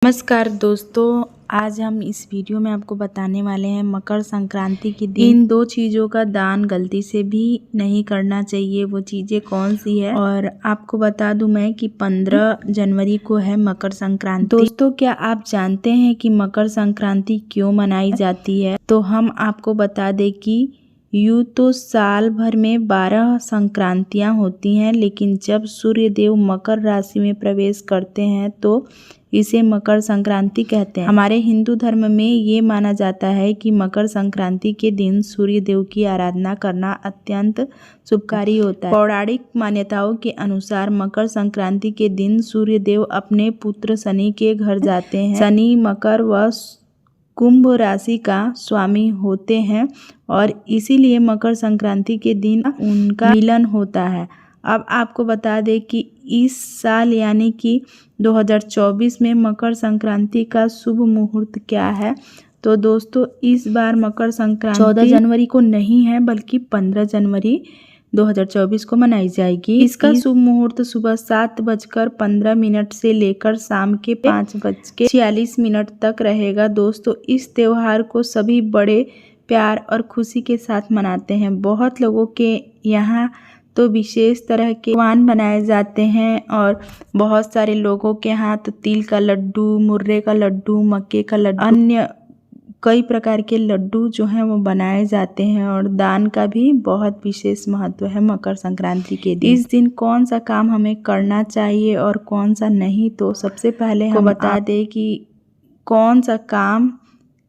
नमस्कार दोस्तों, आज हम इस वीडियो में आपको बताने वाले हैं मकर संक्रांति के दिन इन दो चीज़ों का दान गलती से भी नहीं करना चाहिए। वो चीज़ें कौन सी है और आपको बता दूं मैं कि 15 जनवरी को है मकर संक्रांति। दोस्तों, क्या आप जानते हैं कि मकर संक्रांति क्यों मनाई जाती है? तो हम आपको बता दें कि यूँ तो साल भर में 12 संक्रांतियाँ होती हैं, लेकिन जब सूर्य देव मकर राशि में प्रवेश करते हैं तो इसे मकर संक्रांति कहते हैं। हमारे हिंदू धर्म में ये माना जाता है कि मकर संक्रांति के दिन सूर्य देव की आराधना करना अत्यंत शुभकारी होता है। पौराणिक मान्यताओं के अनुसार मकर संक्रांति के दिन सूर्य देव अपने पुत्र शनि के घर जाते हैं। शनि मकर व कुंभ राशि का स्वामी होते हैं और इसीलिए मकर संक्रांति के दिन उनका मिलन होता है। अब आपको बता दें कि इस साल यानी कि 2024 में मकर संक्रांति का शुभ मुहूर्त क्या है। तो दोस्तों, इस बार मकर संक्रांति 14 जनवरी को नहीं है बल्कि 15 जनवरी 2024 को मनाई जाएगी। इसका शुभ मुहूर्त सुबह 7:15 से लेकर शाम के 5:46 तक रहेगा। दोस्तों, इस त्योहार को सभी बड़े प्यार और खुशी के साथ मनाते हैं। बहुत लोगों के यहाँ तो विशेष तरह के पकवान बनाए जाते हैं और बहुत सारे लोगों के यहाँ तो तिल का लड्डू, मुर्रे का लड्डू, मक्के का लड्डू, अन्य कई प्रकार के लड्डू जो हैं वो बनाए जाते हैं। और दान का भी बहुत विशेष महत्व है मकर संक्रांति के दिन। इस दिन कौन सा काम हमें करना चाहिए और कौन सा नहीं, तो सबसे पहले हम बता दें कि कौन सा काम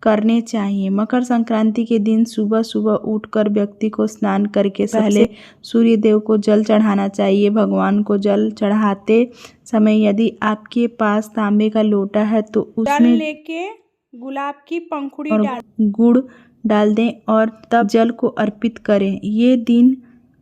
करने चाहिए। मकर संक्रांति के दिन सुबह सुबह उठकर व्यक्ति को स्नान करके पहले सूर्य देव को जल चढ़ाना चाहिए। भगवान को जल चढ़ाते समय यदि आपके पास तांबे का लोटा है तो उसमें लेके गुलाब की पंखुड़ी और गुड़ डाल दें और तब जल को अर्पित करें। ये दिन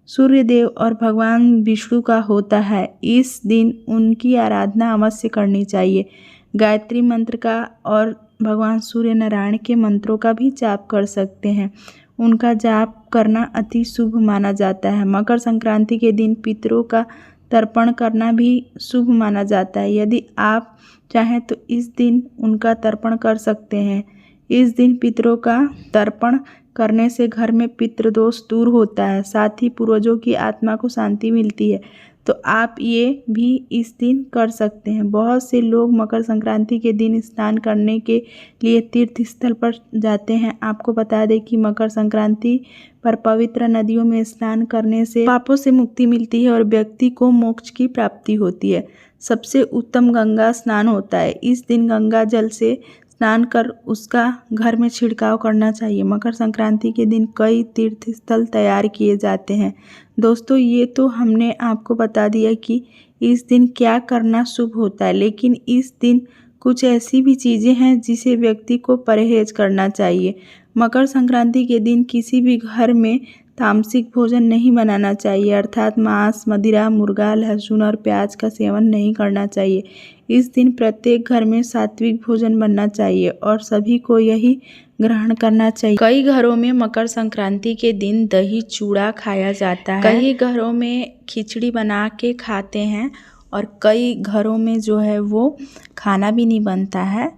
सूर्य देव और भगवान विष्णु का होता है। इस दिन उनकी आराधना अवश्य करनी चाहिए। गायत्री मंत्र का और भगवान सूर्य नारायण के मंत्रों का भी जाप कर सकते हैं। उनका जाप करना अति शुभ माना जाता है। मकर संक्रांति के दिन पितरों का तर्पण करना भी शुभ माना जाता है। यदि आप चाहें तो इस दिन उनका तर्पण कर सकते हैं। इस दिन पितरों का तर्पण करने से घर में पितृदोष दूर होता है, साथ ही पूर्वजों की आत्मा को शांति मिलती है। तो आप ये भी इस दिन कर सकते हैं। बहुत से लोग मकर संक्रांति के दिन स्नान करने के लिए तीर्थ स्थल पर जाते हैं। आपको बता दें कि मकर संक्रांति पर पवित्र नदियों में स्नान करने से पापों से मुक्ति मिलती है और व्यक्ति को मोक्ष की प्राप्ति होती है। सबसे उत्तम गंगा स्नान होता है। इस दिन गंगा जल से स्नान कर उसका घर में छिड़काव करना चाहिए। मकर संक्रांति के दिन कई तीर्थ स्थल तैयार किए जाते हैं। दोस्तों, ये तो हमने आपको बता दिया कि इस दिन क्या करना शुभ होता है, लेकिन इस दिन कुछ ऐसी भी चीज़ें हैं जिसे व्यक्ति को परहेज करना चाहिए। मकर संक्रांति के दिन किसी भी घर में तामसिक भोजन नहीं बनाना चाहिए, अर्थात मांस, मदिरा, मुर्गा, लहसुन और प्याज का सेवन नहीं करना चाहिए। इस दिन प्रत्येक घर में सात्विक भोजन बनना चाहिए और सभी को यही ग्रहण करना चाहिए। कई घरों में मकर संक्रांति के दिन दही चूड़ा खाया जाता है। कई घरों में खिचड़ी बना के खाते हैं और कई घरों में जो है वो खाना भी नहीं बनता है।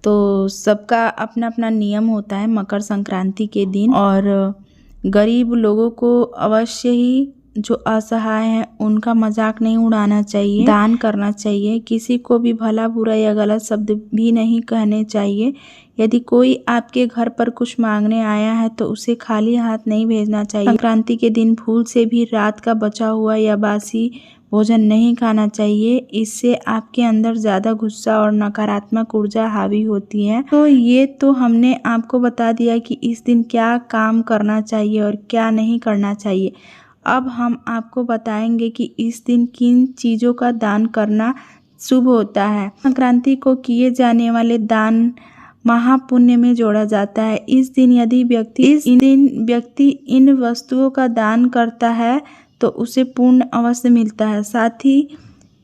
तो सबका अपना अपना नियम होता है मकर संक्रांति के दिन। और गरीब लोगों को अवश्य ही जो असहाय हैं उनका मजाक नहीं उड़ाना चाहिए, दान करना चाहिए। किसी को भी भला बुरा या गलत शब्द भी नहीं कहने चाहिए। यदि कोई आपके घर पर कुछ मांगने आया है तो उसे खाली हाथ नहीं भेजना चाहिए। संक्रांति के दिन भूल से भी रात का बचा हुआ या बासी भोजन नहीं खाना चाहिए। इससे आपके अंदर ज़्यादा गुस्सा और नकारात्मक ऊर्जा हावी होती है। तो ये तो हमने आपको बता दिया कि इस दिन क्या काम करना चाहिए और क्या नहीं करना चाहिए। अब हम आपको बताएंगे कि इस दिन किन चीज़ों का दान करना शुभ होता है। संक्रांति को किए जाने वाले दान महापुण्य में जोड़ा जाता है। इस दिन यदि व्यक्ति इन वस्तुओं का दान करता है तो उसे पुण्य अवश्य मिलता है। साथ ही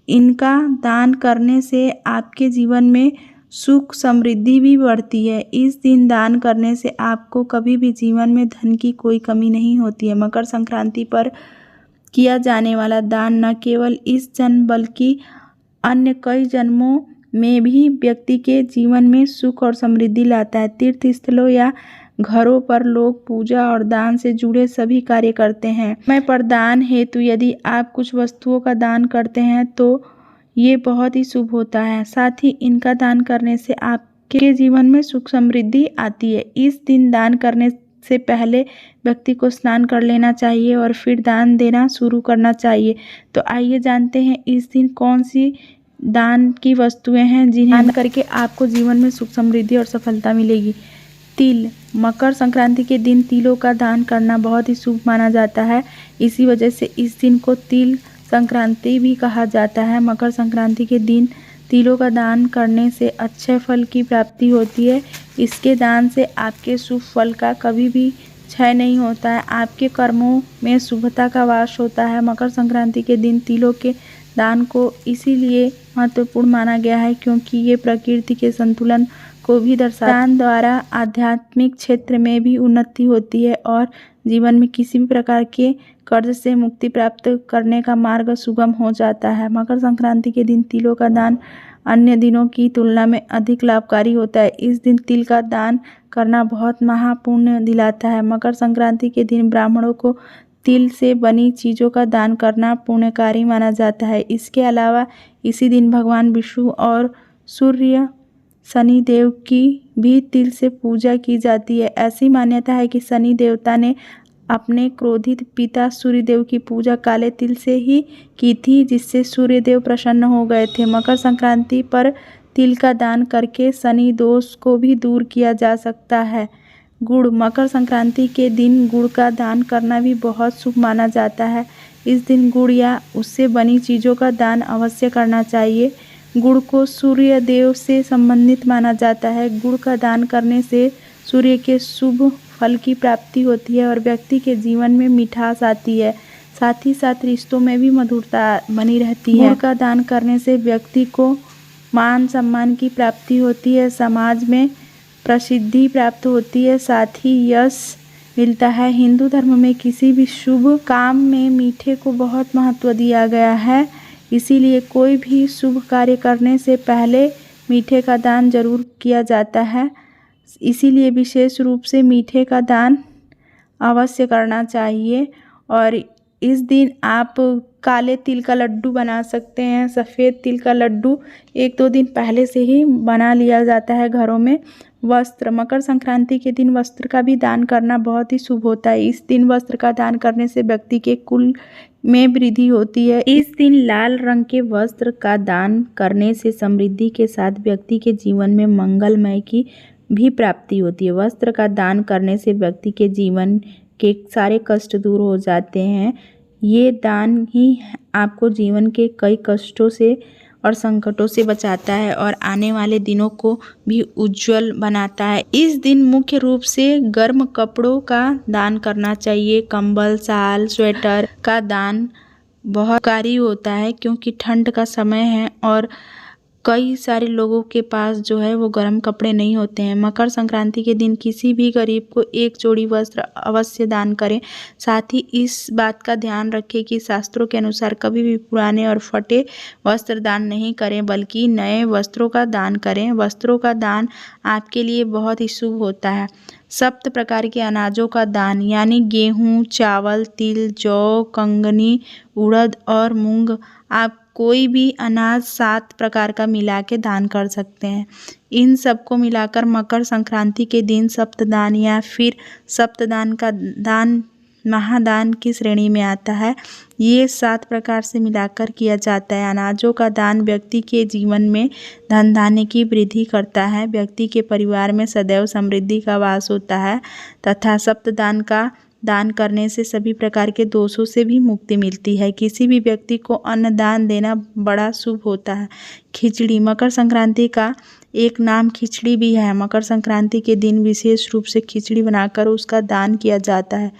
इनका दान करने से आपके जीवन में सुख समृद्धि भी बढ़ती है। इस दिन दान करने से आपको कभी भी जीवन में धन की कोई कमी नहीं होती है। मकर संक्रांति पर किया जाने वाला दान न केवल इस जन्म बल्कि अन्य कई जन्मों में भी व्यक्ति के जीवन में सुख और समृद्धि लाता है। तीर्थ स्थलों या घरों पर लोग पूजा और दान से जुड़े सभी कार्य करते हैं। समय पर दान हेतु यदि आप कुछ वस्तुओं का दान करते हैं तो ये बहुत ही शुभ होता है। साथ ही इनका दान करने से आपके जीवन में सुख समृद्धि आती है। इस दिन दान करने से पहले व्यक्ति को स्नान कर लेना चाहिए और फिर दान देना शुरू करना चाहिए। तो आइए जानते हैं इस दिन कौन सी दान की वस्तुएं हैं जिन्हें दान करके आपको जीवन में सुख समृद्धि और सफलता मिलेगी। तिल। मकर संक्रांति के दिन तिलों का दान करना बहुत ही शुभ माना जाता है। इसी वजह से इस दिन को तिल संक्रांति भी कहा जाता है। मकर संक्रांति के दिन तिलों का दान करने से अच्छे फल की प्राप्ति होती है। इसके दान से आपके शुभ फल का कभी भी क्षय नहीं होता है। आपके कर्मों में शुभता का वास होता है। मकर संक्रांति के दिन तिलों के दान को इसीलिए महत्वपूर्ण माना गया है क्योंकि ये प्रकृति के संतुलन को भी दर्शाता है। दान द्वारा आध्यात्मिक क्षेत्र में भी उन्नति होती है और जीवन में किसी भी प्रकार के कर्ज से मुक्ति प्राप्त करने का मार्ग सुगम हो जाता है। मकर संक्रांति के दिन तिलों का दान अन्य दिनों की तुलना में अधिक लाभकारी होता है। इस दिन तिल का दान करना बहुत महापुण्य दिलाता है। मकर संक्रांति के दिन ब्राह्मणों को तिल से बनी चीज़ों का दान करना पुण्यकारी माना जाता है। इसके अलावा इसी दिन भगवान विष्णु और सूर्य शनि देव की भी तिल से पूजा की जाती है। ऐसी मान्यता है कि शनि देवता ने अपने क्रोधित पिता सूर्यदेव की पूजा काले तिल से ही की थी, जिससे सूर्यदेव प्रसन्न हो गए थे। मकर संक्रांति पर तिल का दान करके शनि दोष को भी दूर किया जा सकता है। गुड़। मकर संक्रांति के दिन गुड़ का दान करना भी बहुत शुभ माना जाता है। इस दिन गुड़ या उससे बनी चीज़ों का दान अवश्य करना चाहिए। गुड़ को सूर्य देव से संबंधित माना जाता है। गुड़ का दान करने से सूर्य के शुभ फल की प्राप्ति होती है और व्यक्ति के जीवन में मिठास आती है। साथ ही साथ रिश्तों में भी मधुरता बनी रहती है। गुड़ का दान करने से व्यक्ति को मान सम्मान की प्राप्ति होती है, समाज में प्रसिद्धि प्राप्त होती है, साथ ही यश मिलता है। हिंदू धर्म में किसी भी शुभ काम में मीठे को बहुत महत्व दिया गया है। इसीलिए कोई भी शुभ कार्य करने से पहले मीठे का दान जरूर किया जाता है। इसीलिए विशेष रूप से मीठे का दान अवश्य करना चाहिए। और इस दिन आप काले तिल का लड्डू बना सकते हैं। सफ़ेद तिल का लड्डू 1-2 दिन पहले से ही बना लिया जाता है घरों में। वस्त्र। मकर संक्रांति के दिन वस्त्र का भी दान करना बहुत ही शुभ होता है। इस दिन वस्त्र का दान करने से व्यक्ति के कुल में वृद्धि होती है। इस दिन लाल रंग के वस्त्र का दान करने से समृद्धि के साथ व्यक्ति के जीवन में मंगलमय की भी प्राप्ति होती है। वस्त्र का दान करने से व्यक्ति के जीवन के सारे कष्ट दूर हो जाते हैं। ये दान ही आपको जीवन के कई कष्टों से और संकटों से बचाता है और आने वाले दिनों को भी उज्जवल बनाता है। इस दिन मुख्य रूप से गर्म कपड़ों का दान करना चाहिए। कंबल, शाल, स्वेटर का दान बहुत कारी होता है क्योंकि ठंड का समय है और कई सारे लोगों के पास जो है वो गर्म कपड़े नहीं होते हैं। मकर संक्रांति के दिन किसी भी गरीब को 1 जोड़ी वस्त्र अवश्य दान करें। साथ ही इस बात का ध्यान रखें कि शास्त्रों के अनुसार कभी भी पुराने और फटे वस्त्र दान नहीं करें, बल्कि नए वस्त्रों का दान करें। वस्त्रों का दान आपके लिए बहुत ही शुभ होता है। 7 प्रकार के अनाजों का दान यानी गेहूँ, चावल, तिल, जौ, कंगनी, उड़द और मूंग। आप कोई भी अनाज 7 प्रकार का मिला के दान कर सकते हैं। इन सबको मिलाकर मकर संक्रांति के दिन सप्तदान या फिर सप्तदान का दान महादान की श्रेणी में आता है। ये 7 प्रकार से मिलाकर किया जाता है। अनाजों का दान व्यक्ति के जीवन में धन धान्य की वृद्धि करता है। व्यक्ति के परिवार में सदैव समृद्धि का वास होता है तथा सप्तदान का दान करने से सभी प्रकार के दोषों से भी मुक्ति मिलती है। किसी भी व्यक्ति को अन्नदान देना बड़ा शुभ होता है। खिचड़ी। मकर संक्रांति का एक नाम खिचड़ी भी है। मकर संक्रांति के दिन विशेष रूप से खिचड़ी बनाकर उसका दान किया जाता है।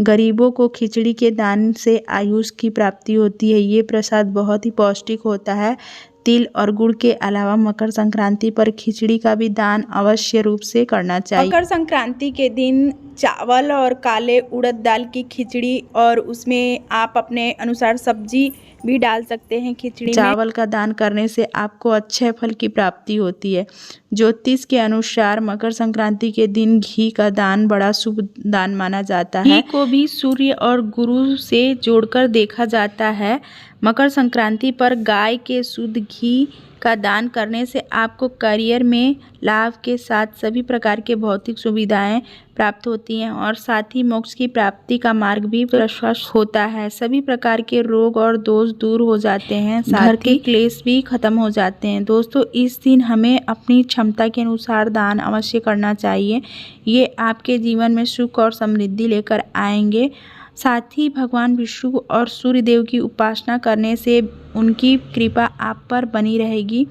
गरीबों को खिचड़ी के दान से आयुष की प्राप्ति होती है। ये प्रसाद बहुत ही पौष्टिक होता है। तिल और गुड़ के अलावा मकर संक्रांति पर खिचड़ी का भी दान अवश्य रूप से करना चाहिए। मकर संक्रांति के दिन चावल और काले उड़द दाल की खिचड़ी, और उसमें आप अपने अनुसार सब्जी भी डाल सकते हैं खिचड़ी में। चावल का दान करने से आपको अच्छे फल की प्राप्ति होती है। ज्योतिष के अनुसार मकर संक्रांति के दिन घी का दान बड़ा शुभ दान माना जाता है। घी को भी सूर्य और गुरु से जोड़कर देखा जाता है। मकर संक्रांति पर गाय के शुद्ध घी का दान करने से आपको करियर में लाभ के साथ सभी प्रकार के भौतिक सुविधाएं प्राप्त होती हैं और साथ ही मोक्ष की प्राप्ति का मार्ग भी प्रशस्त होता है। सभी प्रकार के रोग और दोष दूर हो जाते हैं, घर के क्लेश भी खत्म हो जाते हैं। दोस्तों, इस दिन हमें अपनी क्षमता के अनुसार दान अवश्य करना चाहिए। ये आपके जीवन में सुख और समृद्धि लेकर आएंगे। साथ ही भगवान विष्णु और सूर्य देव की उपासना करने से उनकी कृपा आप पर बनी रहेगी।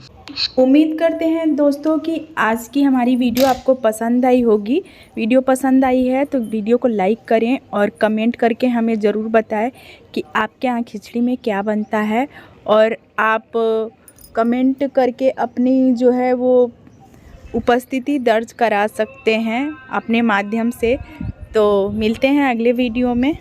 उम्मीद करते हैं दोस्तों कि आज की हमारी वीडियो आपको पसंद आई होगी। वीडियो पसंद आई है तो वीडियो को लाइक करें और कमेंट करके हमें ज़रूर बताएं कि आपके यहाँ खिचड़ी में क्या बनता है, और आप कमेंट करके अपनी जो है वो उपस्थिति दर्ज करा सकते हैं अपने माध्यम से। तो मिलते हैं अगले वीडियो में।